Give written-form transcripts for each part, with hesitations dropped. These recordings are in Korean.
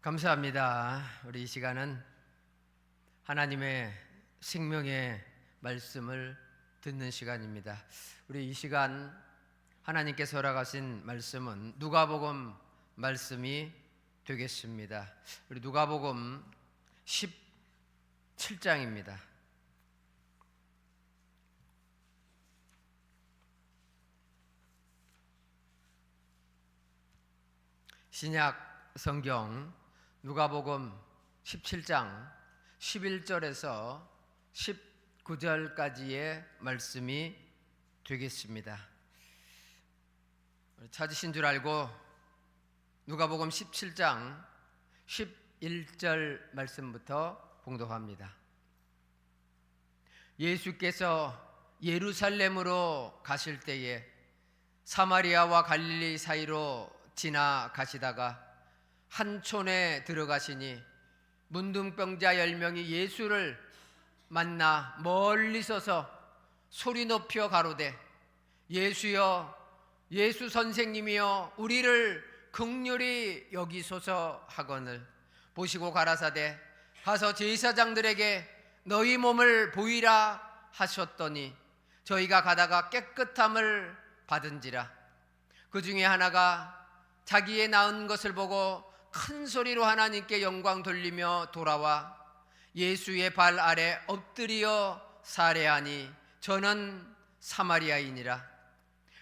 감사합니다. 우리 이 시간은 하나님의 생명의 말씀을 듣는 시간입니다. 우리 이 시간 하나님께서 허락하신 말씀은 누가복음 말씀이 되겠습니다. 우리 누가복음 17장입니다. 신약 성경 누가복음 17장 11절에서 19절까지의 말씀이 되겠습니다. 찾으신 줄 알고 누가복음 17장 11절 말씀부터 봉독합니다. 예수께서 예루살렘으로 가실 때에 사마리아와 갈릴리 사이로 지나가시다가 한 촌에 들어가시니 문둥병자 10명이 예수를 만나 멀리 서서 소리 높여 가로되 예수여 예수 선생님이여 우리를 긍휼히 여기소서 하거늘 보시고 가라사대 가서 제사장들에게 너희 몸을 보이라 하셨더니 저희가 가다가 깨끗함을 받은지라. 그 중에 하나가 자기의 낳은 것을 보고 큰 소리로 하나님께 영광 돌리며 돌아와 예수의 발 아래 엎드려 살해하니 저는 사마리아인이라.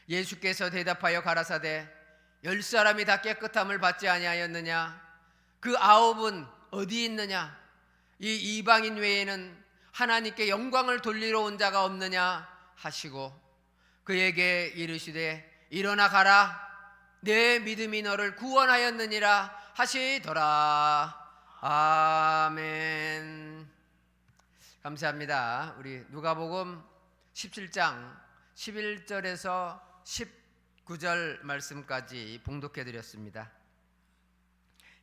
예수께서 대답하여 가라사대 10사람이 다 깨끗함을 받지 아니하였느냐? 그 9은 어디 있느냐? 이 이방인 외에는 하나님께 영광을 돌리러 온 자가 없느냐 하시고 그에게 이르시되 일어나 가라 내 믿음이 너를 구원하였느니라 하시더라. 아멘. 감사합니다. 우리 누가복음 17장 11절에서 19절 말씀까지 봉독해 드렸습니다.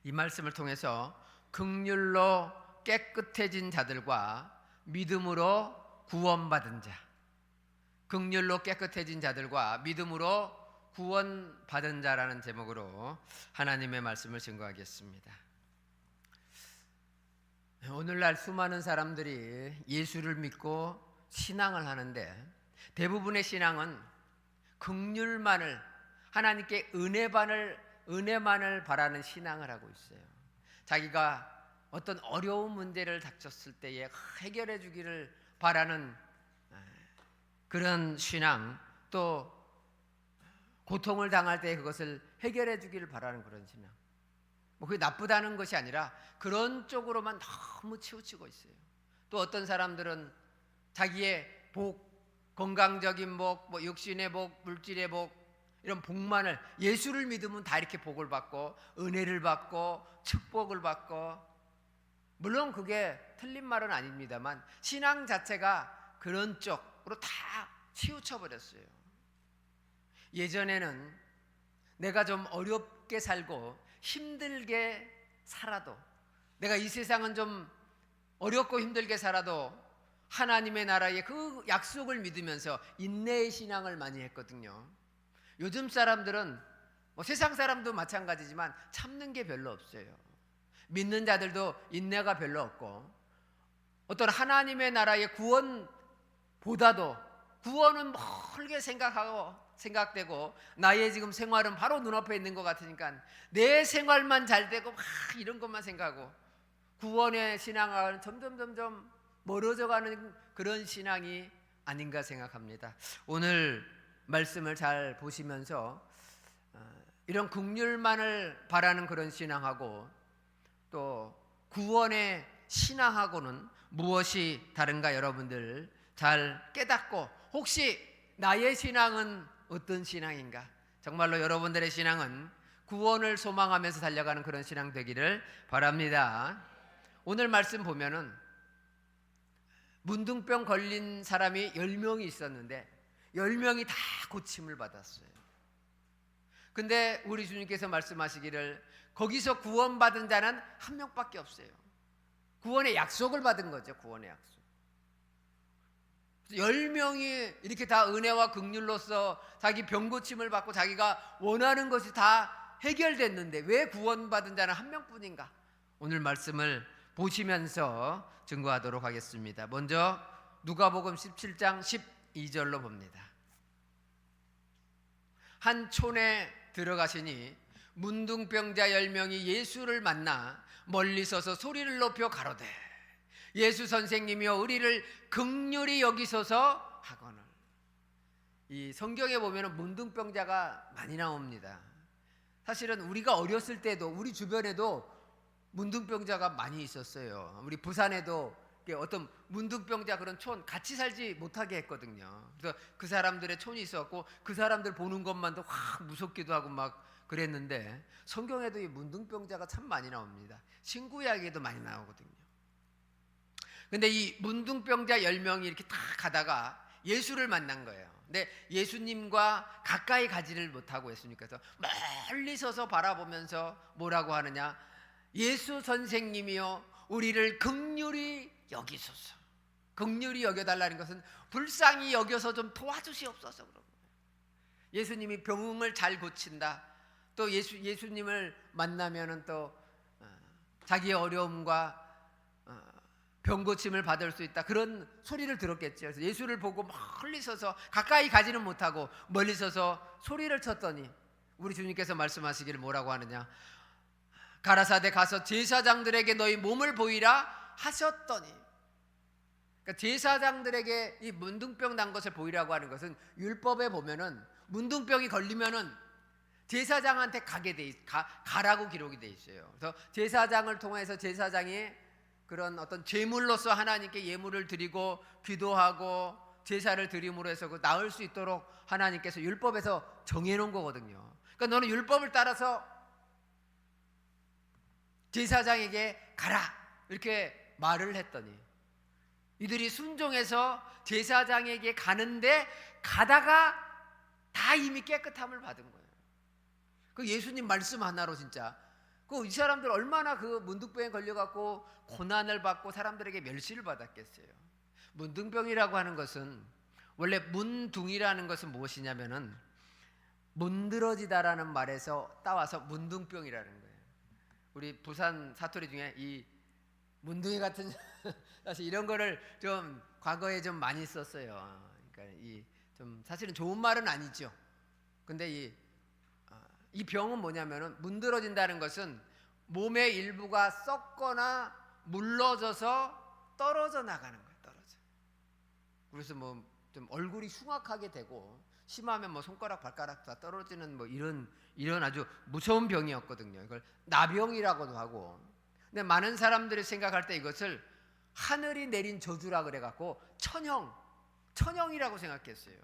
이 말씀을 통해서 긍휼로 깨끗해진 자들과 믿음으로 구원받은 자, 긍휼로 깨끗해진 자들과 믿음으로 구원받은 자라는 제목으로 하나님의 말씀을 증거하겠습니다. 오늘날 수많은 사람들이 예수를 믿고 신앙을 하는데 대부분의 신앙은 긍휼만을 하나님께 은혜만을 바라는 신앙을 하고 있어요. 자기가 어떤 어려운 문제를 닥쳤을 때에 해결해 주기를 바라는 그런 신앙, 또 고통을 당할 때 그것을 해결해 주기를 바라는 그런 신앙. 그게 나쁘다는 것이 아니라 그런 쪽으로만 너무 치우치고 있어요. 또 어떤 사람들은 자기의 복, 건강적인 복, 육신의 복, 물질의 복, 이런 복만을 예수를 믿으면 다 이렇게 복을 받고 은혜를 받고 축복을 받고, 물론 그게 틀린 말은 아닙니다만 신앙 자체가 그런 쪽으로 다 치우쳐 버렸어요. 예전에는 내가 좀 어렵게 살고 힘들게 살아도, 내가 이 세상은 좀 어렵고 힘들게 살아도 하나님의 나라의 그 약속을 믿으면서 인내의 신앙을 많이 했거든요. 요즘 사람들은 세상 사람도 마찬가지지만 참는 게 별로 없어요. 믿는 자들도 인내가 별로 없고, 어떤 하나님의 나라의 구원보다도 구원은 멀게 생각되고 나의 지금 생활은 바로 눈앞에 있는 것 같으니까 내 생활만 잘 되고 막 이런 것만 생각하고 구원의 신앙과는 점점 멀어져가는 그런 신앙이 아닌가 생각합니다. 오늘 말씀을 잘 보시면서 이런 긍휼만을 바라는 그런 신앙하고 또 구원의 신앙하고는 무엇이 다른가 여러분들 잘 깨닫고, 혹시 나의 신앙은 어떤 신앙인가? 정말로 여러분들의 신앙은 구원을 소망하면서 달려가는 그런 신앙 되기를 바랍니다. 오늘 말씀 보면은 문둥병 걸린 사람이 10명이 있었는데 10명이 다 고침을 받았어요. 근데 우리 주님께서 말씀하시기를 거기서 구원받은 자는 한 명밖에 없어요. 구원의 약속을 받은 거죠. 구원의 약속. 10명이 이렇게 다 은혜와 긍휼로서 자기 병 고침을 받고 자기가 원하는 것이 다 해결됐는데 왜 구원받은 자는 한 명뿐인가? 오늘 말씀을 보시면서 증거하도록 하겠습니다. 먼저 누가복음 17장 12절로 봅니다. 한 촌에 들어가시니 문둥병자 10명이 예수를 만나 멀리 서서 소리를 높여 가로되 예수 선생님이여 우리를 긍휼히 여기소서 하거늘. 이 성경에 보면 문둥병자가 많이 나옵니다. 사실은 우리가 어렸을 때도 우리 주변에도 문둥병자가 많이 있었어요. 우리 부산에도 어떤 문둥병자 그런 촌 같이 살지 못하게 했거든요. 그래서 그 사람들의 촌이 있었고 그 사람들 보는 것만도 확 무섭기도 하고 막 그랬는데 성경에도 이 문둥병자가 참 많이 나옵니다. 신구 이야기에도 많이 나오거든요. 근데 이 문둥병자 10명이 이렇게 다 가다가 예수를 만난 거예요. 근데 예수님과 가까이 가지를 못하고 예수님께서 멀리 서서 바라보면서 뭐라고 하느냐, 예수 선생님이여 우리를 긍휼히 여기소서. 긍휼히 여겨달라는 것은 불쌍히 여겨서 좀 도와주시옵소서. 그런 거예요. 예수님이 병을 잘 고친다. 또 예수님을 만나면은 또 자기의 어려움과 병 고침을 받을 수 있다. 그런 소리를 들었겠죠. 그래서 예수를 보고 멀리 서서 가까이 가지는 못하고 멀리 서서 소리를 쳤더니 우리 주님께서 말씀하시기를 뭐라고 하느냐, 가라사대 가서 제사장들에게 너희 몸을 보이라 하셨더니, 그러니까 제사장들에게 이 문둥병 난 것을 보이라고 하는 것은 율법에 보면은 문둥병이 걸리면은 제사장한테 가라고 기록이 돼 있어요. 그래서 제사장을 통해서 제사장이 그런 어떤 제물로서 하나님께 예물을 드리고 기도하고 제사를 드림으로 해서 그 나을 수 있도록 하나님께서 율법에서 정해놓은 거거든요. 그러니까 너는 율법을 따라서 제사장에게 가라 이렇게 말을 했더니 이들이 순종해서 제사장에게 가는데 가다가 다 이미 깨끗함을 받은 거예요. 그 예수님 말씀 하나로 진짜 이 사람들 얼마나 그 문둥병에 걸려갖고 고난을 받고 사람들에게 멸시를 받았겠어요. 문둥병이라고 하는 것은 원래 문둥이라는 것은 무엇이냐면은 문드러지다라는 말에서 따와서 문둥병이라는 거예요. 우리 부산 사투리 중에 이 문둥이 같은 사실 이런 거를 좀 과거에 좀 많이 썼어요. 그러니까 이 좀 사실은 좋은 말은 아니죠. 근데 이 병은 뭐냐면은 문드러진다는 것은 몸의 일부가 썩거나 물러져서 떨어져 나가는 거예요. 떨어져. 그래서 뭐 좀 얼굴이 흉악하게 되고 심하면 뭐 손가락 발가락 다 떨어지는 뭐 이런 아주 무서운 병이었거든요. 이걸 나병이라고도 하고. 근데 많은 사람들이 생각할 때 이것을 하늘이 내린 저주라 그래 갖고 천형이라고 생각했어요.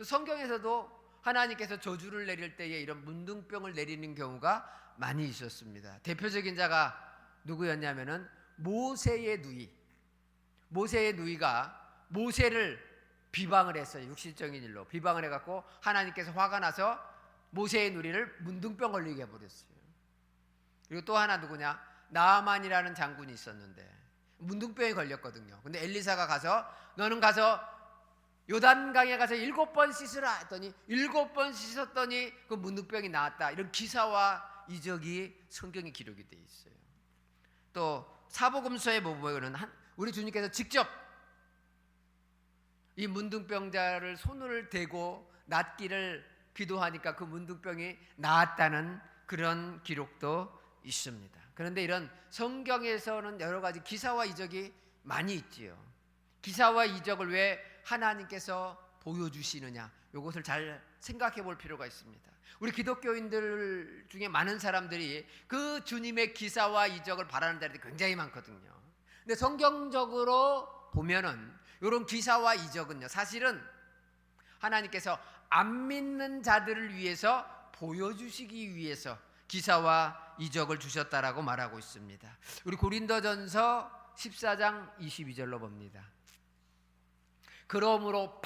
성경에서도 하나님께서 저주를 내릴 때에 이런 문둥병을 내리는 경우가 많이 있었습니다. 대표적인 자가 누구였냐면은 모세의 누이가 모세를 비방을 했어요. 육신적인 일로 비방을 해갖고 하나님께서 화가 나서 모세의 누이를 문둥병 걸리게 해버렸어요. 그리고 또 하나 누구냐, 나아만이라는 장군이 있었는데 문둥병에 걸렸거든요. 근데 엘리사가 가서 너는 가서 요단강에 가서 7번 씻으라 했더니 7번 씻었더니 그 문둥병이 나았다. 이런 기사와 이적이 성경에 기록이 되어 있어요. 또 사복음서에 보면은 우리 주님께서 직접 이 문둥병자를 손을 대고 낫기를 기도하니까 그 문둥병이 나았다는 그런 기록도 있습니다. 그런데 이런 성경에서는 여러 가지 기사와 이적이 많이 있지요. 기사와 이적을 왜 하나님께서 보여주시느냐, 이것을 잘 생각해 볼 필요가 있습니다. 우리 기독교인들 중에 많은 사람들이 그 주님의 기사와 이적을 바라는 자들이 굉장히 많거든요. 근데 성경적으로 보면은 이런 기사와 이적은요, 사실은 하나님께서 안 믿는 자들을 위해서 보여주시기 위해서 기사와 이적을 주셨다라고 말하고 있습니다. 우리 고린도전서 14장 22절로 봅니다. 그러므로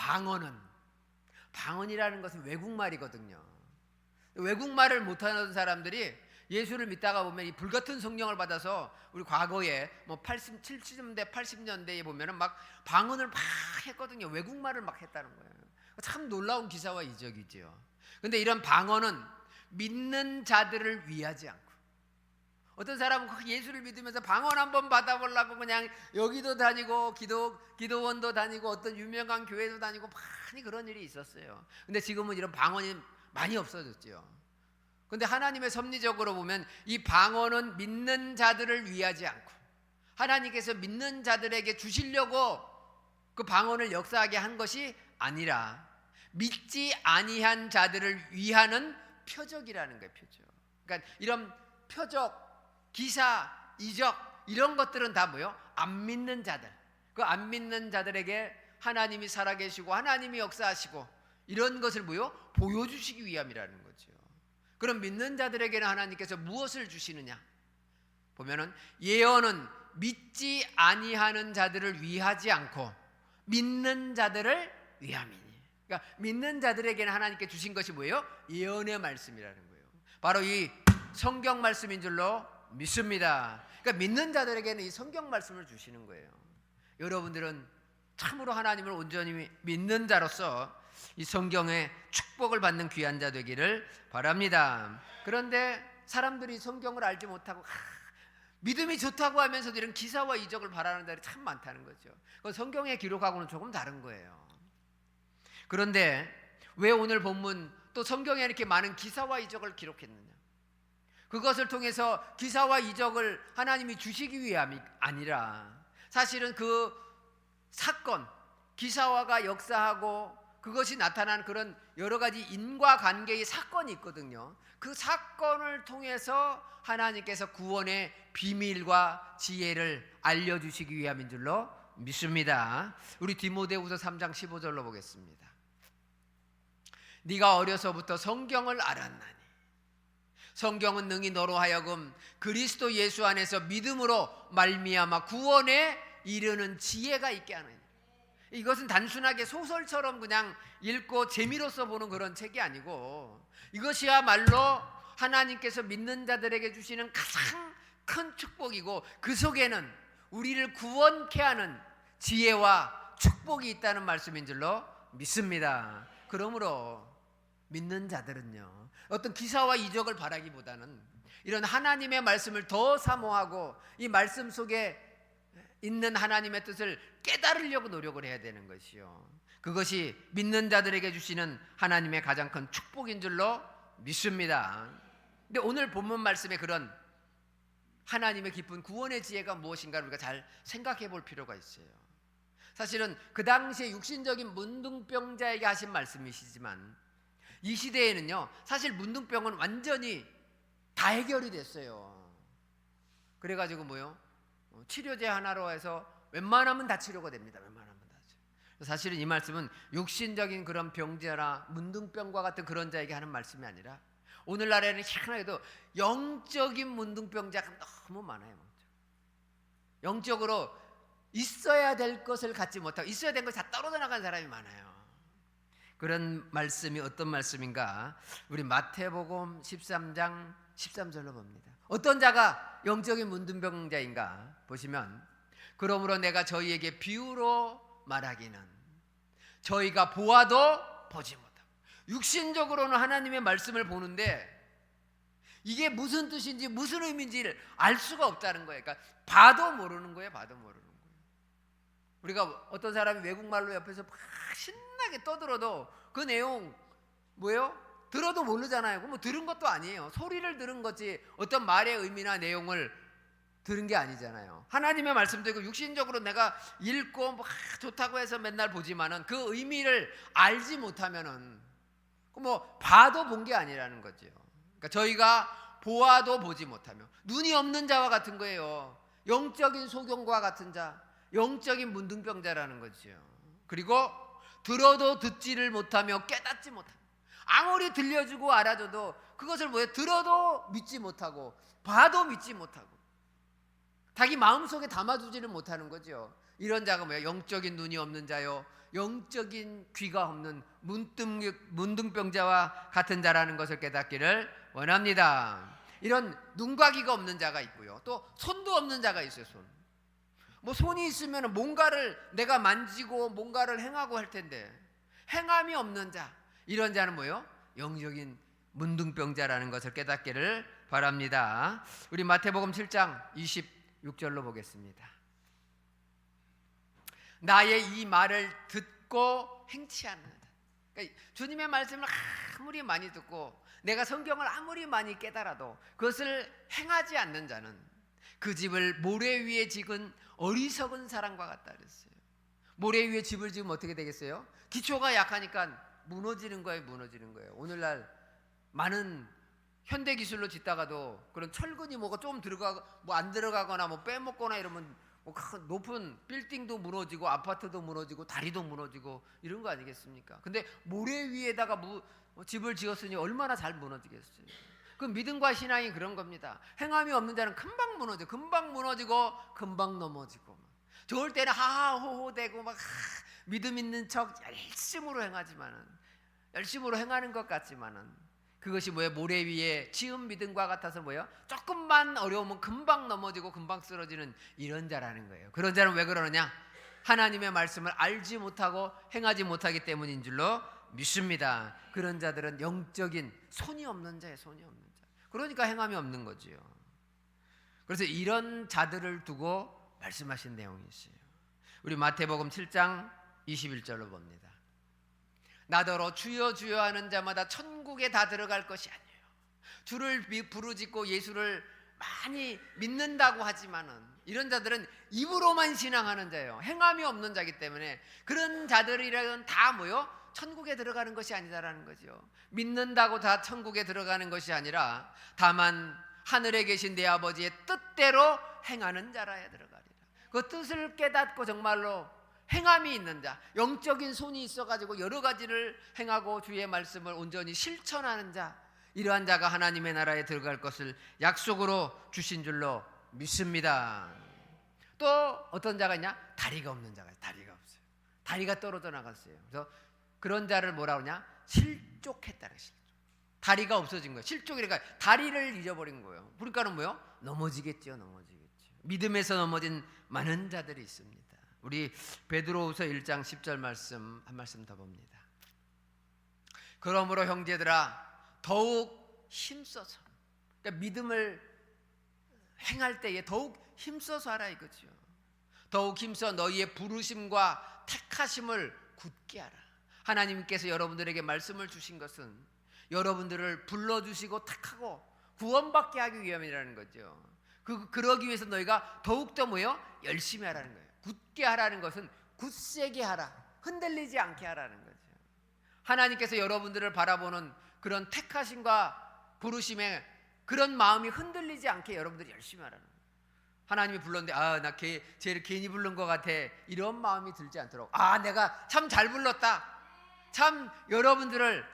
방언이라는 것은 외국말이거든요. 외국말을 못하는 사람들이 예수를 믿다가 보면 이 불같은 성령을 받아서 우리 과거에 뭐 70년대 80년대에 보면은 막 방언을 막 했거든요. 외국말을 막 했다는 거예요. 참 놀라운 기사와 이적이죠. 근데 이런 방언은 믿는 자들을 위하지 않고 어떤 사람은 예수를 믿으면서 방언 한번 받아보려고 그냥 여기도 다니고 기도원도 다니고 어떤 유명한 교회도 다니고 많이 그런 일이 있었어요. 근데 지금은 이런 방언이 많이 없어졌죠. 근데 하나님의 섭리적으로 보면 이 방언은 믿는 자들을 위하지 않고 하나님께서 믿는 자들에게 주시려고 그 방언을 역사하게 한 것이 아니라 믿지 아니한 자들을 위하는 표적이라는 거예요. 표적. 그러니까 이런 표적, 기사, 이적 이런 것들은 다 뭐요? 안 믿는 자들. 그 안 믿는 자들에게 하나님이 살아계시고 하나님이 역사하시고 이런 것을 뭐요? 보여주시기 위함이라는 거죠. 그럼 믿는 자들에게는 하나님께서 무엇을 주시느냐? 보면은 예언은 믿지 아니하는 자들을 위하지 않고 믿는 자들을 위함이니. 그러니까 믿는 자들에게는 하나님께 주신 것이 뭐예요? 예언의 말씀이라는 거예요. 바로 이 성경 말씀인 줄로 믿습니다. 그러니까 믿는 자들에게는 이 성경 말씀을 주시는 거예요. 여러분들은 참으로 하나님을 온전히 믿는 자로서 이 성경의 축복을 받는 귀한 자 되기를 바랍니다. 그런데 사람들이 성경을 알지 못하고 믿음이 좋다고 하면서도 이런 기사와 이적을 바라는 자들이 참 많다는 거죠. 그건 성경에 기록하고는 조금 다른 거예요. 그런데 왜 오늘 본문 또 성경에 이렇게 많은 기사와 이적을 기록했느냐? 그것을 통해서 기사와 이적을 하나님이 주시기 위함이 아니라 사실은 그 사건, 기사화가 역사하고 그것이 나타난 그런 여러 가지 인과관계의 사건이 있거든요. 그 사건을 통해서 하나님께서 구원의 비밀과 지혜를 알려주시기 위함인 줄로 믿습니다. 우리 디모데후서 3장 15절로 보겠습니다. 네가 어려서부터 성경을 알았나니 성경은 능히 너로 하여금 그리스도 예수 안에서 믿음으로 말미암아 구원에 이르는 지혜가 있게 하느니. 이것은 단순하게 소설처럼 그냥 읽고 재미로서 보는 그런 책이 아니고 이것이야말로 하나님께서 믿는 자들에게 주시는 가장 큰 축복이고 그 속에는 우리를 구원케 하는 지혜와 축복이 있다는 말씀인 줄로 믿습니다. 그러므로 믿는 자들은요, 어떤 기사와 이적을 바라기보다는 이런 하나님의 말씀을 더 사모하고 이 말씀 속에 있는 하나님의 뜻을 깨달으려고 노력을 해야 되는 것이요, 그것이 믿는 자들에게 주시는 하나님의 가장 큰 축복인 줄로 믿습니다. 근데 오늘 본문 말씀에 그런 하나님의 깊은 구원의 지혜가 무엇인가를 우리가 잘 생각해 볼 필요가 있어요. 사실은 그 당시에 육신적인 문둥병자에게 하신 말씀이시지만 이 시대에는요, 사실 문둥병은 완전히 다 해결이 됐어요. 그래가지고 뭐요? 치료제 하나로 해서 웬만하면 다 치료가 됩니다. 웬만하면 다. 사실은 이 말씀은 육신적인 그런 병자나 문둥병과 같은 그런 자에게 하는 말씀이 아니라 오늘날에는 희한하게도 영적인 문둥병자가 너무 많아요. 영적으로 있어야 될 것을 갖지 못하고 있어야 될 것이 다 떨어져 나간 사람이 많아요. 그런 말씀이 어떤 말씀인가? 우리 마태복음 13장 13절로 봅니다. 어떤 자가 영적인 문둥병자인가 보시면, 그러므로 내가 저희에게 비유로 말하기는 저희가 보아도 보지 못하고. 육신적으로는 하나님의 말씀을 보는데 이게 무슨 뜻인지 무슨 의미인지를 알 수가 없다는 거예요. 그러니까 봐도 모르는 거예요. 봐도 모르는 거예요. 우리가 어떤 사람이 외국말로 옆에서 막 신나게 떠들어도 그 내용 뭐예요? 들어도 모르잖아요. 뭐 들은 것도 아니에요. 소리를 들은 거지 어떤 말의 의미나 내용을 들은 게 아니잖아요. 하나님의 말씀도 있고 육신적으로 내가 읽고 뭐 좋다고 해서 맨날 보지만은 그 의미를 알지 못하면은 뭐 봐도 본 게 아니라는 거죠. 그러니까 저희가 보아도 보지 못하며 눈이 없는 자와 같은 거예요. 영적인 소경과 같은 자, 영적인 문둥병자라는 거죠. 그리고 들어도 듣지를 못하며 깨닫지 못하며, 아무리 들려주고 알아줘도 그것을 뭐예요? 들어도 믿지 못하고 봐도 믿지 못하고 자기 마음속에 담아두지를 못하는 거죠. 이런 자가 뭐예요? 영적인 눈이 없는 자요, 영적인 귀가 없는 문둥병자와 같은 자라는 것을 깨닫기를 원합니다. 이런 눈과 귀가 없는 자가 있고요, 또 손도 없는 자가 있어요. 뭐 손이 있으면 뭔가를 내가 만지고 뭔가를 행하고 할 텐데 행함이 없는 자, 이런 자는 뭐예요? 영적인 문둥병자라는 것을 깨닫기를 바랍니다. 우리 마태복음 7장 26절로 보겠습니다. 나의 이 말을 듣고 행치 않는 자. 그러니까 주님의 말씀을 아무리 많이 듣고 내가 성경을 아무리 많이 깨달아도 그것을 행하지 않는 자는 그 집을 모래 위에 지은 어리석은 사람과 같다 그랬어요. 모래 위에 집을 지으면 어떻게 되겠어요? 기초가 약하니까 무너지는 거예요. 무너지는 거예요. 오늘날 많은 현대 기술로 짓다가도 그런 철근이 뭐가 좀 들어가고 뭐 안 들어가거나 뭐 빼먹거나 이러면 뭐 높은 빌딩도 무너지고 아파트도 무너지고 다리도 무너지고 이런 거 아니겠습니까? 근데 모래 위에다가 집을 지었으니 얼마나 잘 무너지겠어요. 그 믿음과 신앙이 그런 겁니다. 행함이 없는 자는 금방 무너져, 금방 무너지고 금방 넘어지고, 좋을 때는 하하호호대고 막 믿음 있는 척 열심으로 행하는 것 같지만은 그것이 뭐예요? 모래 위에 지은 믿음과 같아서 뭐예요? 조금만 어려우면 금방 넘어지고 금방 쓰러지는 이런 자라는 거예요. 그런 자는 왜 그러느냐? 하나님의 말씀을 알지 못하고 행하지 못하기 때문인 줄로 믿습니다. 그런 자들은 영적인 손이 없는 자예요. 손이 없는 자. 그러니까 행함이 없는 거지요. 그래서 이런 자들을 두고 말씀하신 내용이 있어요. 우리 마태복음 7장 21절로 봅니다. 나더러 주여 주여 하는 자마다 천국에 다 들어갈 것이 아니에요. 주를 부르짖고 예수를 많이 믿는다고 하지만은 이런 자들은 입으로만 신앙하는 자예요. 행함이 없는 자이기 때문에 그런 자들이라면 다 뭐요? 천국에 들어가는 것이 아니다라는 거죠. 믿는다고 다 천국에 들어가는 것이 아니라 다만 하늘에 계신 내 아버지의 뜻대로 행하는 자라야 들어가리라. 그 뜻을 깨닫고 정말로 행함이 있는 자, 영적인 손이 있어가지고 여러 가지를 행하고 주의 말씀을 온전히 실천하는 자, 이러한 자가 하나님의 나라에 들어갈 것을 약속으로 주신 줄로 믿습니다. 또 어떤 자가 있냐? 다리가 없는 자가 있어요. 다리가 없어요. 다리가 떨어져 나갔어요. 그래서 그런 자를 뭐라 그러냐? 실족했다는 실족. 다리가 없어진 거예요. 실족이니까 다리를 잊어버린 거예요. 그러니까는 뭐요? 넘어지겠죠. 믿음에서 넘어진 많은 자들이 있습니다. 우리 베드로후서 1장 10절 말씀 한 말씀 더 봅니다. 그러므로 형제들아 더욱 힘써서, 그러니까 믿음을 행할 때에 더욱 힘써서 하라 이거죠. 더욱 힘써 너희의 부르심과 택하심을 굳게 하라. 하나님께서 여러분들에게 말씀을 주신 것은 여러분들을 불러주시고 택하고 구원받게 하기 위함이라는 거죠. 그러기 위해서 너희가 더욱더 뭐예요? 열심히 하라는 거예요. 굳게 하라는 것은 굳세게 하라, 흔들리지 않게 하라는 거죠. 하나님께서 여러분들을 바라보는 그런 택하심과 부르심에 그런 마음이 흔들리지 않게 여러분들이 열심히 하라는 거예요. 하나님이 불렀는데 나 쟤를 괜히 부른 것 같아, 이런 마음이 들지 않도록, 내가 참 잘 불렀다, 참 여러분들을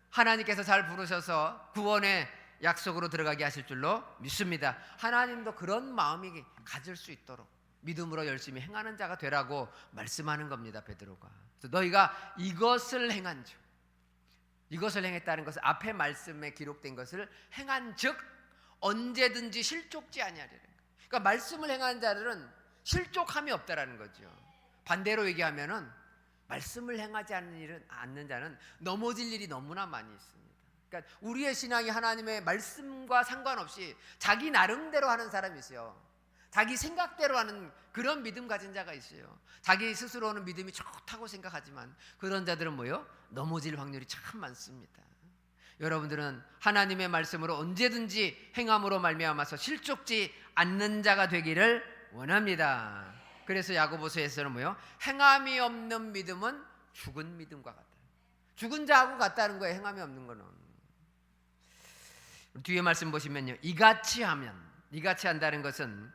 하나님께서 잘 부르셔서 구원의 약속으로 들어가게 하실 줄로 믿습니다. 하나님도 그런 마음이 가질 수 있도록 믿음으로 열심히 행하는 자가 되라고 말씀하는 겁니다. 베드로가. 그래서 너희가 이것을 행한 즉, 이것을 행했다는 것은 앞에 말씀에 기록된 것을 행한 즉 언제든지 실족지 아니하리라. 그러니까 말씀을 행하는 자들은 실족함이 없다라는 거죠. 반대로 얘기하면은 말씀을 행하지 않는 자는 넘어질 일이 너무나 많이 있습니다. 그러니까 우리의 신앙이 하나님의 말씀과 상관없이 자기 나름대로 하는 사람이 있어요. 자기 생각대로 하는 그런 믿음 가진 자가 있어요. 자기 스스로는 믿음이 좋다고 생각하지만 그런 자들은 뭐예요? 넘어질 확률이 참 많습니다. 여러분들은 하나님의 말씀으로 언제든지 행함으로 말미암아서 실족지 않는 자가 되기를 원합니다. 그래서 야고보서에서는 뭐예요? 행함이 없는 믿음은 죽은 믿음과 같다. 죽은 자하고 같다는 거예요. 행함이 없는 거는. 뒤에 말씀 보시면요, 이같이 한다는 것은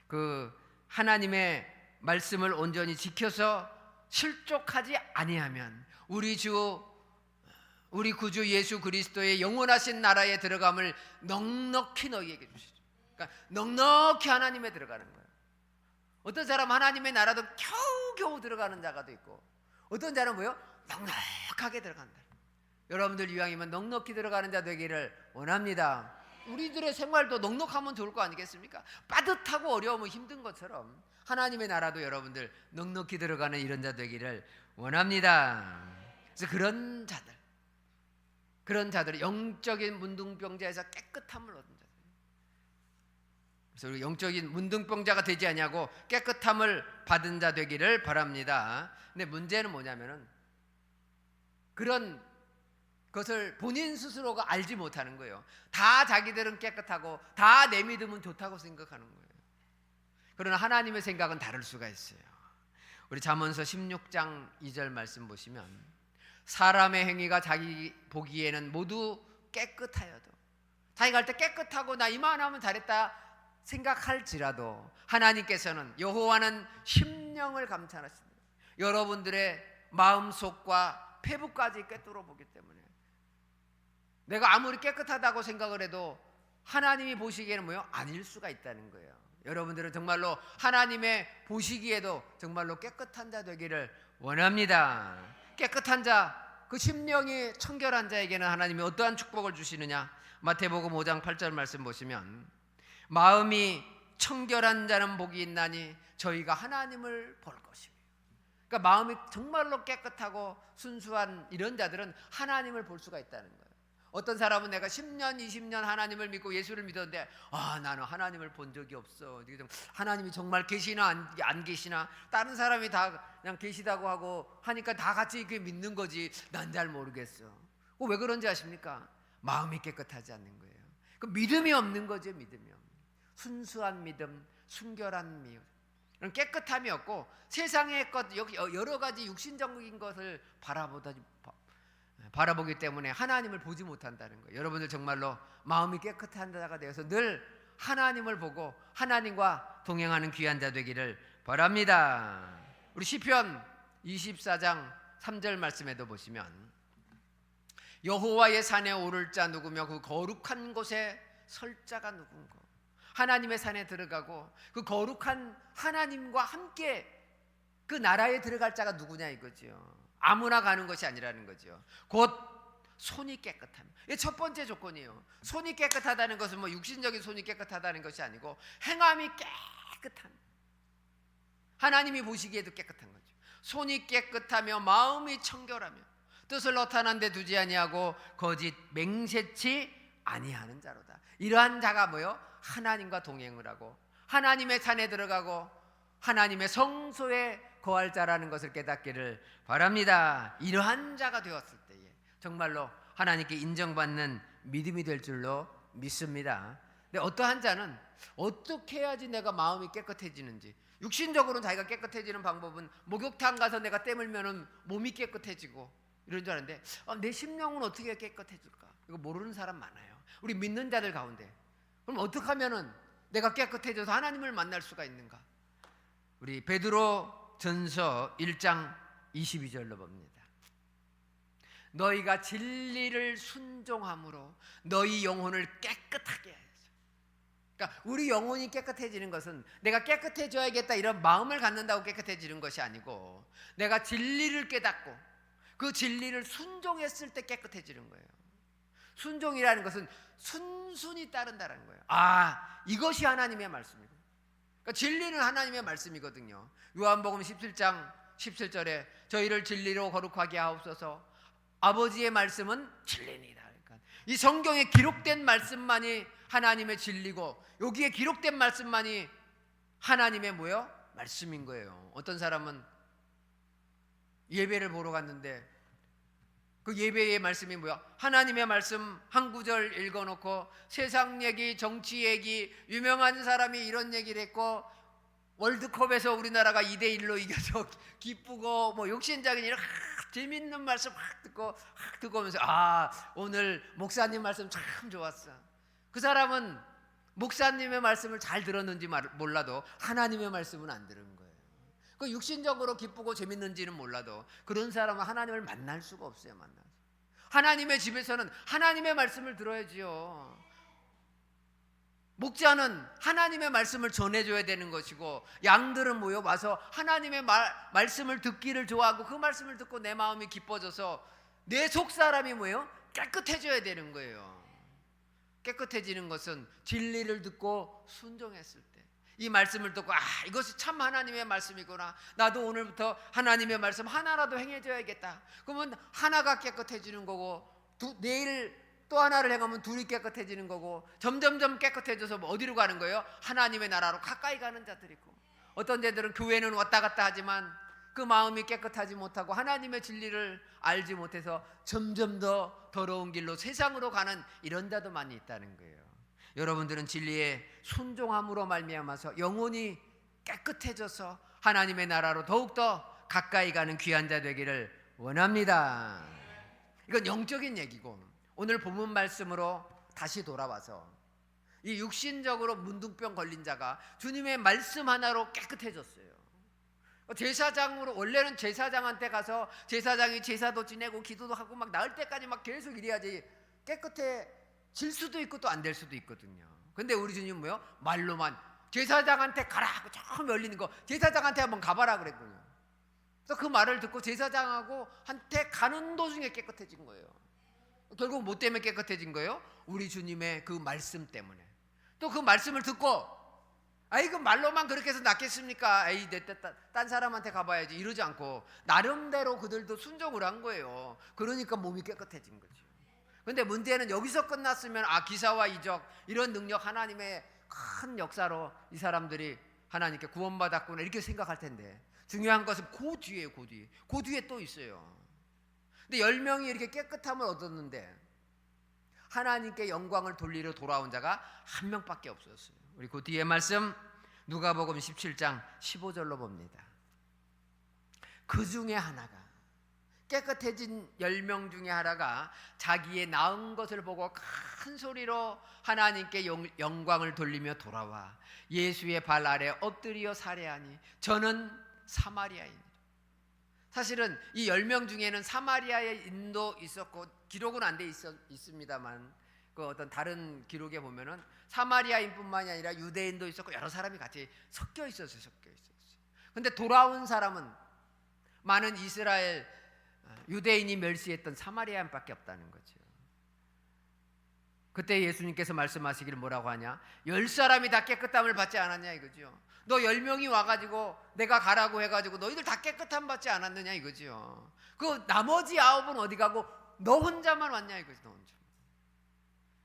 그 하나님의 말씀을 온전히 지켜서 실족하지 아니하면 우리 구주 예수 그리스도의 영원하신 나라에 들어감을 넉넉히 너희에게 주시죠. 그러니까 넉넉히 하나님에 들어가는 거예요. 어떤 사람은 하나님의 나라도 겨우겨우 들어가는 자가 있고, 어떤 자는 뭐예요? 넉넉하게 들어간다. 여러분들 이왕이면 넉넉히 들어가는 자 되기를 원합니다. 우리들의 생활도 넉넉하면 좋을 거 아니겠습니까? 빠듯하고 어려우면 힘든 것처럼 하나님의 나라도 여러분들 넉넉히 들어가는 이런 자 되기를 원합니다. 그래서 그런 자들 영적인 문둥병자에서 깨끗함을 얻은 자들, 그래서 우리 영적인 문둥병자가 되지 아니하고 깨끗함을 받은 자 되기를 바랍니다. 근데 문제는 뭐냐면은 그런 것을 본인 스스로가 알지 못하는 거예요. 다 자기들은 깨끗하고 다 내 믿음은 좋다고 생각하는 거예요. 그러나 하나님의 생각은 다를 수가 있어요. 우리 잠언서 16장 2절 말씀 보시면 사람의 행위가 자기 보기에는 모두 깨끗하여도, 자기가 할 때 깨끗하고 나 이만하면 잘했다 생각할지라도 하나님께서는, 여호와는 심령을 감찰하십니다. 여러분들의 마음속과 폐부까지 꿰뚫어 보기 때문에 내가 아무리 깨끗하다고 생각을 해도 하나님이 보시기에는 뭐요? 아닐 수가 있다는 거예요. 여러분들은 정말로 하나님의 보시기에도 정말로 깨끗한 자 되기를 원합니다. 깨끗한 자, 그 심령이 청결한 자에게는 하나님이 어떠한 축복을 주시느냐? 마태복음 5장 8절 말씀 보시면 마음이 청결한 자는 복이 있나니 저희가 하나님을 볼 것이며, 그러니까 마음이 정말로 깨끗하고 순수한 이런 자들은 하나님을 볼 수가 있다는 거예요. 어떤 사람은 내가 10년 20년 하나님을 믿고 예수를 믿었는데 나는 하나님을 본 적이 없어, 하나님이 정말 계시나 안 계시나, 다른 사람이 다 그냥 계시다고 하고 하니까 다 같이 이렇게 믿는 거지 난 잘 모르겠어. 왜 그런지 아십니까? 마음이 깨끗하지 않는 거예요. 그 믿음이 없는 거죠. 믿음이 없는, 순수한 믿음, 순결한 믿음, 깨끗함이 없고 세상의 것, 여러 가지 육신적인 것을 바라보기 때문에 하나님을 보지 못한다는 거예요. 여러분들 정말로 마음이 깨끗한 자가 되어서 늘 하나님을 보고 하나님과 동행하는 귀한 자 되기를 바랍니다. 우리 시편 24장 3절 말씀에도 보시면 여호와의 산에 오를 자 누구며 그 거룩한 곳에 설 자가 누군고. 하나님의 산에 들어가고 그 거룩한 하나님과 함께 그 나라에 들어갈 자가 누구냐 이거죠. 아무나 가는 것이 아니라는 거죠. 곧 손이 깨끗함. 이게 첫 번째 조건이에요. 손이 깨끗하다는 것은 뭐 육신적인 손이 깨끗하다는 것이 아니고 행함이 깨끗한, 하나님이 보시기에도 깨끗한 거죠. 손이 깨끗하며 마음이 청결하며 뜻을 허탄한 데 두지 아니하고 거짓 맹세치 아니하는 자로다. 이러한 자가 뭐요? 하나님과 동행을 하고 하나님의 산에 들어가고 하나님의 성소에 거할 자라는 것을 깨닫기를 바랍니다. 이러한 자가 되었을 때에 정말로 하나님께 인정받는 믿음이 될 줄로 믿습니다. 근데 어떠한 자는 어떻게 해야지 내가 마음이 깨끗해지는지, 육신적으로는 자기가 깨끗해지는 방법은 목욕탕 가서 내가 땜을면은 몸이 깨끗해지고 이런 줄 아는데 내 심령은 어떻게 깨끗해질까? 이거 모르는 사람 많아요. 우리 믿는 자들 가운데. 그럼 어떻게 하면은 내가 깨끗해져서 하나님을 만날 수가 있는가? 우리 베드로 전서 1장 22절로 봅니다. 너희가 진리를 순종함으로 너희 영혼을 깨끗하게 해야죠. 그러니까 우리 영혼이 깨끗해지는 것은 내가 깨끗해져야겠다 이런 마음을 갖는다고 깨끗해지는 것이 아니고 내가 진리를 깨닫고 그 진리를 순종했을 때 깨끗해지는 거예요. 순종이라는 것은 순순히 따른다는 거예요. 이것이 하나님의 말씀이고, 그러니까 진리는 하나님의 말씀이거든요. 요한복음 17장 17절에 저희를 진리로 거룩하게 하옵소서, 아버지의 말씀은 진리니라. 그러니까 이 성경에 기록된 말씀만이 하나님의 진리고 여기에 기록된 말씀만이 하나님의 뭐요? 말씀인 거예요. 어떤 사람은 예배를 보러 갔는데 그 예배의 말씀이 뭐야? 하나님의 말씀 한 구절 읽어놓고 세상 얘기, 정치 얘기, 유명한 사람이 이런 얘기를 했고 월드컵에서 우리나라가 2대1로 이겨서 기쁘고 뭐 욕심적인 이런 재밌는 말씀 듣고 오면서 오늘 목사님 말씀 참 좋았어. 그 사람은 목사님의 말씀을 잘 들었는지 몰라도 하나님의 말씀은 안 들은 거예요. 그 육신적으로 기쁘고 재밌는지는 몰라도 그런 사람은 하나님을 만날 수가 없어요. 하나님의 집에서는 하나님의 말씀을 들어야지요. 목자는 하나님의 말씀을 전해줘야 되는 것이고 양들은 모여 와서 하나님의 말씀을 듣기를 좋아하고 그 말씀을 듣고 내 마음이 기뻐져서 내 속사람이 뭐예요? 깨끗해져야 되는 거예요. 깨끗해지는 것은 진리를 듣고 순종했을 때, 이 말씀을 듣고 이것이 참 하나님의 말씀이구나, 나도 오늘부터 하나님의 말씀 하나라도 행해줘야겠다. 그러면 하나가 깨끗해지는 거고 내일 또 하나를 행하면 둘이 깨끗해지는 거고, 점점점 깨끗해져서 뭐 어디로 가는 거예요? 하나님의 나라로 가까이 가는 자들이고, 어떤 데들은 교회는 왔다 갔다 하지만 그 마음이 깨끗하지 못하고 하나님의 진리를 알지 못해서 점점 더 더러운 길로 세상으로 가는 이런 자도 많이 있다는 거예요. 여러분들은 진리에 순종함으로 말미암아서 영혼이 깨끗해져서 하나님의 나라로 더욱더 가까이 가는 귀한 자 되기를 원합니다. 이건 영적인 얘기고, 오늘 본문 말씀으로 다시 돌아와서 이 육신적으로 문둥병 걸린 자가 주님의 말씀 하나로 깨끗해졌어요. 제사장으로, 원래는 제사장한테 가서 제사장이 제사도 지내고 기도도 하고 막 나을 때까지 막 계속 이래야지 깨끗해질 수도 있고 또 안 될 수도 있거든요. 근데 우리 주님 뭐요? 말로만 제사장한테 가라 하고 처음 열리는 거, 제사장한테 한번 가봐라 그랬거든요. 그래서 그 말을 듣고 제사장하고 한테 가는 도중에 깨끗해진 거예요. 결국 뭐 때문에 깨끗해진 거예요? 우리 주님의 그 말씀 때문에. 또 그 말씀을 듣고, 아이 그 말로만 그렇게 해서 낫겠습니까? 에이 딴 사람한테 가봐야지 이러지 않고 나름대로 그들도 순종을 한 거예요. 그러니까 몸이 깨끗해진 거죠. 근데 문제는 여기서 끝났으면 기사와 이적 이런 능력, 하나님의 큰 역사로 이 사람들이 하나님께 구원받았구나 이렇게 생각할 텐데, 중요한 것은 그 뒤에 그 뒤에 또 있어요. 근데 10명이 이렇게 깨끗함을 얻었는데 하나님께 영광을 돌리러 돌아온 자가 한 명밖에 없었어요. 우리 그 뒤에 말씀 누가복음 17장 15절로 봅니다. 그 중에 하나가, 깨끗해진 10명 중에 하나가 자기의 나은 것을 보고 큰 소리로 하나님께 영광을 돌리며 돌아와 예수의 발 아래 엎드려 살해하니 저는 사마리아인이라. 사실은 이 10명 중에는 사마리아의 인도 있었고, 기록은 안 돼 있습니다만 그 어떤 다른 기록에 보면은 사마리아인뿐만이 아니라 유대인도 있었고 여러 사람이 같이 섞여 있었어요. 근데 돌아온 사람은 많은 이스라엘 유대인이 멸시했던 사마리아인밖에 없다는 거죠. 그때 예수님께서 말씀하시기를 뭐라고 하냐? 10사람이 다 깨끗함을 받지 않았냐 이거죠. 너 10명이 와가지고 내가 가라고 해가지고 너희들 다 깨끗함 받지 않았느냐 이거죠. 그 나머지 9은 어디 가고 너 혼자만 왔냐 이거죠. 너 혼자.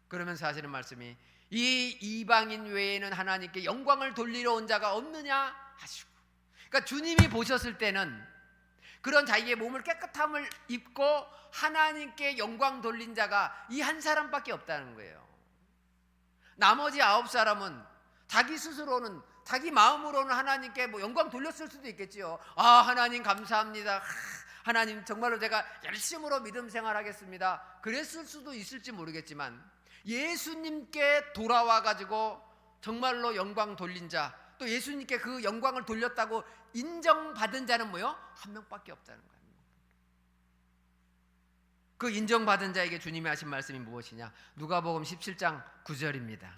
그러면서 하시는 말씀이, 이 이방인 외에는 하나님께 영광을 돌리러 온 자가 없느냐 하시고, 그러니까 주님이 보셨을 때는 그런 자기의 몸을 깨끗함을 입고 하나님께 영광 돌린 자가 이 한 사람밖에 없다는 거예요. 나머지 9사람은 자기 스스로는, 자기 마음으로는 하나님께 뭐 영광 돌렸을 수도 있겠지요. 하나님 감사합니다. 하나님 정말로 제가 열심으로 믿음 생활하겠습니다. 그랬을 수도 있을지 모르겠지만, 예수님께 돌아와 가지고 정말로 영광 돌린 자, 또 예수님께 그 영광을 돌렸다고 인정받은 자는 뭐요? 한 명밖에 없다는 거예요. 그 인정받은 자에게 주님이 하신 말씀이 무엇이냐? 누가복음 17장 9절입니다.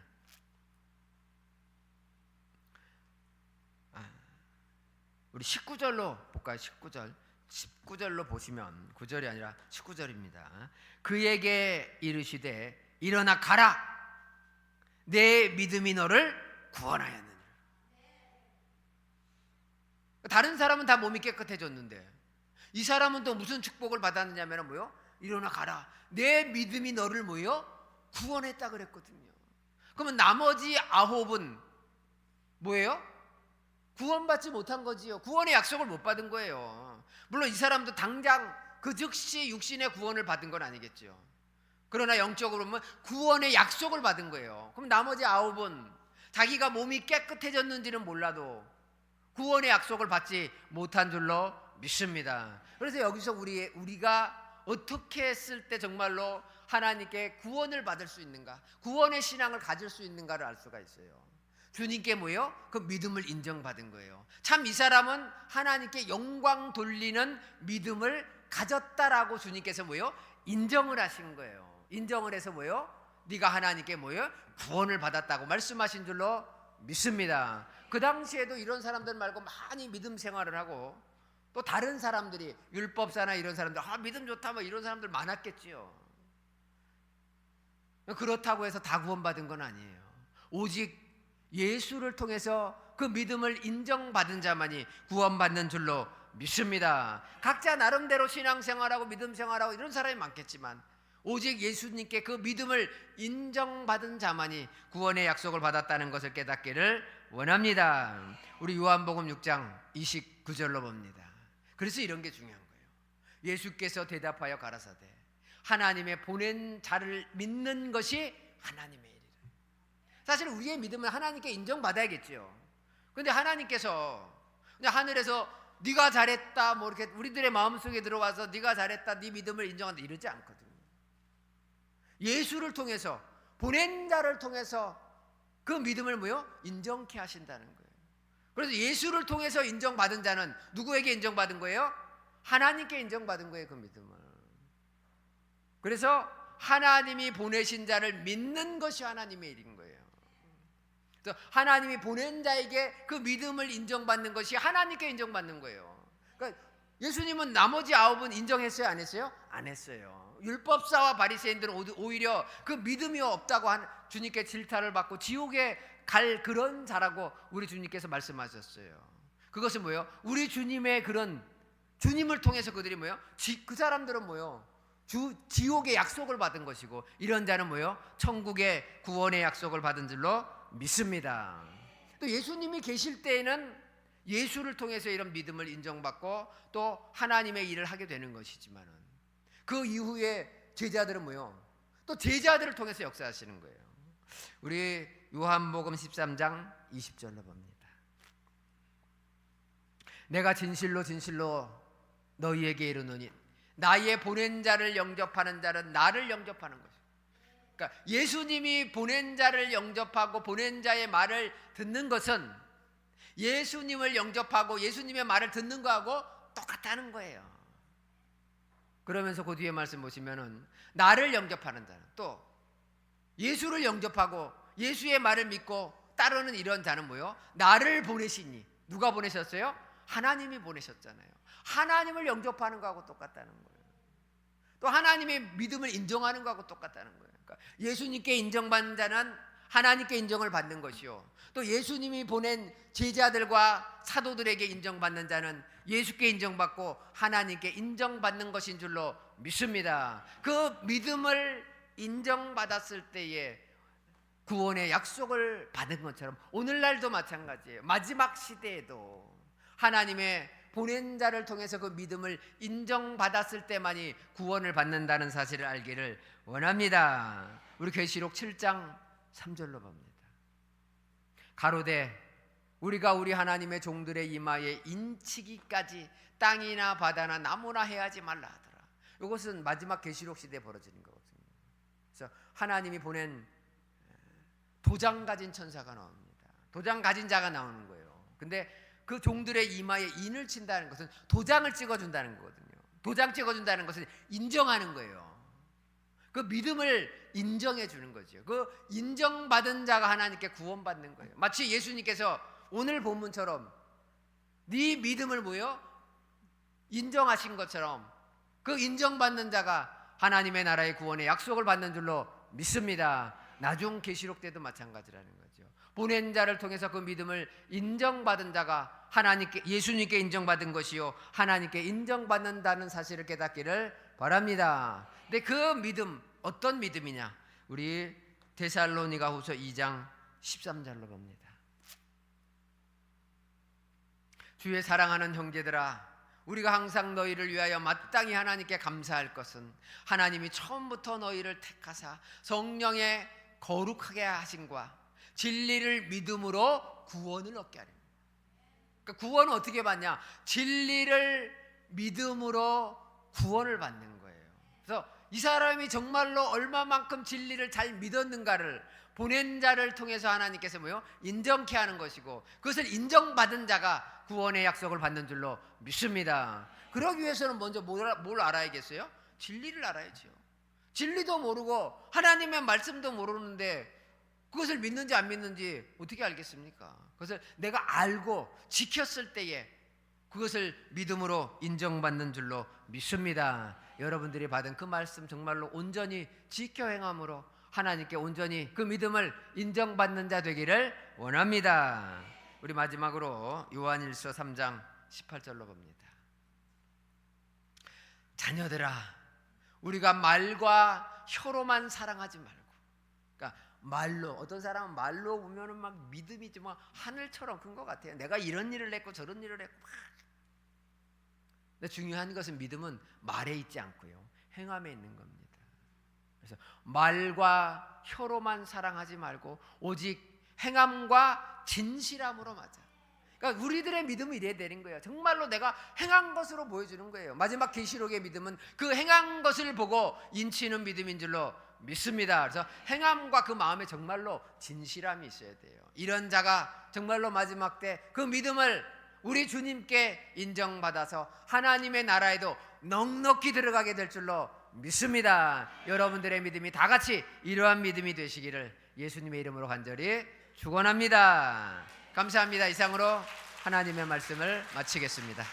우리 19절로 볼까요? 19절로 보시면 9절이 아니라 19절입니다. 그에게 이르시되 일어나 가라, 내 믿음이 너를 구원하였느니라. 다른 사람은 다 몸이 깨끗해졌는데 이 사람은 또 무슨 축복을 받았느냐면 뭐요? 일어나 가라, 내 믿음이 너를 뭐요? 구원했다 그랬거든요. 그러면 나머지 9은 뭐예요? 구원받지 못한 거지요. 구원의 약속을 못 받은 거예요. 물론 이 사람도 당장 그 즉시 육신의 구원을 받은 건 아니겠죠. 그러나 영적으로 보면 구원의 약속을 받은 거예요. 그럼 나머지 9은 자기가 몸이 깨끗해졌는지는 몰라도 구원의 약속을 받지 못한 줄로 믿습니다. 그래서 여기서 우리가 어떻게 했을 때 정말로 하나님께 구원을 받을 수 있는가, 구원의 신앙을 가질 수 있는가를 알 수가 있어요. 주님께 뭐예요? 그 믿음을 인정받은 거예요. 참 이 사람은 하나님께 영광 돌리는 믿음을 가졌다라고 주님께서 뭐예요? 인정을 하신 거예요. 인정을 해서 뭐예요? 네가 하나님께 뭐예요? 구원을 받았다고 말씀하신 줄로 믿습니다. 그 당시에도 이런 사람들 말고 많이 믿음 생활을 하고, 또 다른 사람들이 율법사나 이런 사람들, 믿음 좋다 뭐 이런 사람들 많았겠지요. 그렇다고 해서 다 구원받은 건 아니에요. 오직 예수를 통해서 그 믿음을 인정받은 자만이 구원받는 줄로 믿습니다. 각자 나름대로 신앙생활하고 믿음 생활하고 이런 사람이 많겠지만 오직 예수님께 그 믿음을 인정받은 자만이 구원의 약속을 받았다는 것을 깨닫기를 원합니다. 우리 요한복음 6장 29절로 봅니다. 그래서 이런 게 중요한 거예요. 예수께서 대답하여 가라사대 하나님의 보낸 자를 믿는 것이 하나님의 일이라. 사실 우리의 믿음은 하나님께 인정받아야겠죠. 그런데 하나님께서 그냥 하늘에서 네가 잘했다 뭐 이렇게 우리들의 마음속에 들어와서 네가 잘했다 네 믿음을 인정한다 이러지 않거든요. 예수를 통해서 보낸 자를 통해서 그 믿음을 뭐요? 인정케 하신다는 거예요. 그래서 예수를 통해서 인정받은 자는 누구에게 인정받은 거예요? 하나님께 인정받은 거예요, 그 믿음을. 그래서 하나님이 보내신 자를 믿는 것이 하나님의 일인 거예요. 그래서 하나님이 보낸 자에게 그 믿음을 인정받는 것이 하나님께 인정받는 거예요. 그러니까 예수님은 나머지 9은 인정했어요, 안 했어요? 안 했어요. 율법사와 바리새인들은 오히려 그 믿음이 없다고 주님께 질타를 받고 지옥에 갈 그런 자라고 우리 주님께서 말씀하셨어요. 그것은 뭐예요? 우리 주님의 그런 주님을 통해서 그들이 뭐예요? 그 사람들은 뭐예요? 지옥의 약속을 받은 것이고 이런 자는 뭐예요? 천국의 구원의 약속을 받은 줄로 믿습니다. 또 예수님이 계실 때에는 예수를 통해서 이런 믿음을 인정받고 또 하나님의 일을 하게 되는 것이지만은 그 이후에 제자들은 뭐예요? 또 제자들을 통해서 역사하시는 거예요. 우리 요한복음 13장 20절로 봅니다. 내가 진실로 진실로 너희에게 이르노니 나의 보낸 자를 영접하는 자는 나를 영접하는 것이다. 그러니까 예수님이 보낸 자를 영접하고 보낸 자의 말을 듣는 것은 예수님을 영접하고 예수님의 말을 듣는 거하고 똑같다는 거예요. 그러면서 그 뒤에 말씀 보시면은 나를 영접하는 자는 또 예수를 영접하고 예수의 말을 믿고 따르는 이런 자는 뭐요? 나를 보내시니 누가 보내셨어요? 하나님이 보내셨잖아요. 하나님을 영접하는 거하고 똑같다는 거예요. 또 하나님의 믿음을 인정하는 거하고 똑같다는 거예요. 그러니까 예수님께 인정받는 자는 하나님께 인정을 받는 것이요. 또 예수님이 보낸 제자들과 사도들에게 인정받는 자는 예수께 인정받고 하나님께 인정받는 것인 줄로 믿습니다. 그 믿음을 인정받았을 때에 구원의 약속을 받은 것처럼 오늘날도 마찬가지예요. 마지막 시대에도 하나님의 보낸 자를 통해서 그 믿음을 인정받았을 때만이 구원을 받는다는 사실을 알기를 원합니다. 우리 계시록 7장 3절로 봅니다. 가로되 우리가 우리 하나님의 종들의 이마에 인치기까지 땅이나 바다나 나무나 해하지 말라 하더라. 이것은 마지막 계시록 시대에 벌어지는 거거든요. 그래서 하나님이 보낸 도장 가진 천사가 나옵니다. 도장 가진 자가 나오는 거예요. 근데 그 종들의 이마에 인을 친다는 것은 도장을 찍어준다는 거거든요. 도장 찍어준다는 것은 인정하는 거예요. 그 믿음을 인정해 주는 거죠. 그 인정받은 자가 하나님께 구원받는 거예요. 마치 예수님께서 오늘 본문처럼 네 믿음을 뭐요? 인정하신 것처럼 그 인정받는 자가 하나님의 나라의 구원의 약속을 받는 줄로 믿습니다. 나중 계시록 때도 마찬가지라는 거죠. 보낸 자를 통해서 그 믿음을 인정받은 자가 하나님께 예수님께 인정받은 것이요 하나님께 인정받는다는 사실을 깨닫기를 바랍니다. 근데 그 믿음 어떤 믿음이냐? 우리 데살로니가후서 2장 13절로 봅니다. 주의 사랑하는 형제들아 우리가 항상 너희를 위하여 마땅히 하나님께 감사할 것은 하나님이 처음부터 너희를 택하사 성령에 거룩하게 하심과 진리를 믿음으로 구원을 얻게 하리라. 그러니까 구원은 어떻게 받냐? 진리를 믿음으로 구원을 받는 거예요. 그래서 이 사람이 정말로 얼마만큼 진리를 잘 믿었는가를 보낸 자를 통해서 하나님께서 뭐요? 인정케 하는 것이고 그것을 인정받은 자가 구원의 약속을 받는 줄로 믿습니다. 그러기 위해서는 먼저 뭘 알아야겠어요? 진리를 알아야죠. 진리도 모르고 하나님의 말씀도 모르는데 그것을 믿는지 안 믿는지 어떻게 알겠습니까? 그것을 내가 알고 지켰을 때에 그것을 믿음으로 인정받는 줄로 믿습니다. 여러분들이 받은 그 말씀 정말로 온전히 지켜 행함으로 하나님께 온전히 그 믿음을 인정받는 자 되기를 원합니다. 우리 마지막으로 요한일서 3장 18절로 봅니다. 자녀들아 우리가 말과 혀로만 사랑하지 말고, 그러니까 말로, 어떤 사람은 말로 보면은 막 믿음이 좀 하늘처럼 큰 것 같아요. 내가 이런 일을 했고 저런 일을 했고 막. 근데 중요한 것은 믿음은 말에 있지 않고요, 행함에 있는 겁니다. 그래서 말과 혀로만 사랑하지 말고 오직 행함과 진실함으로 맞아. 그러니까 우리들의 믿음은 이래야 되는 거예요. 정말로 내가 행한 것으로 보여주는 거예요. 마지막 계시록의 믿음은 그 행한 것을 보고 인치는 믿음인 줄로 믿습니다. 그래서 행함과 그 마음에 정말로 진실함이 있어야 돼요. 이런 자가 정말로 마지막 때 그 믿음을 우리 주님께 인정받아서 하나님의 나라에도 넉넉히 들어가게 될 줄로 믿습니다. 여러분들의 믿음이 다 같이 이러한 믿음이 되시기를 예수님의 이름으로 간절히 축원합니다. 감사합니다. 이상으로 하나님의 말씀을 마치겠습니다.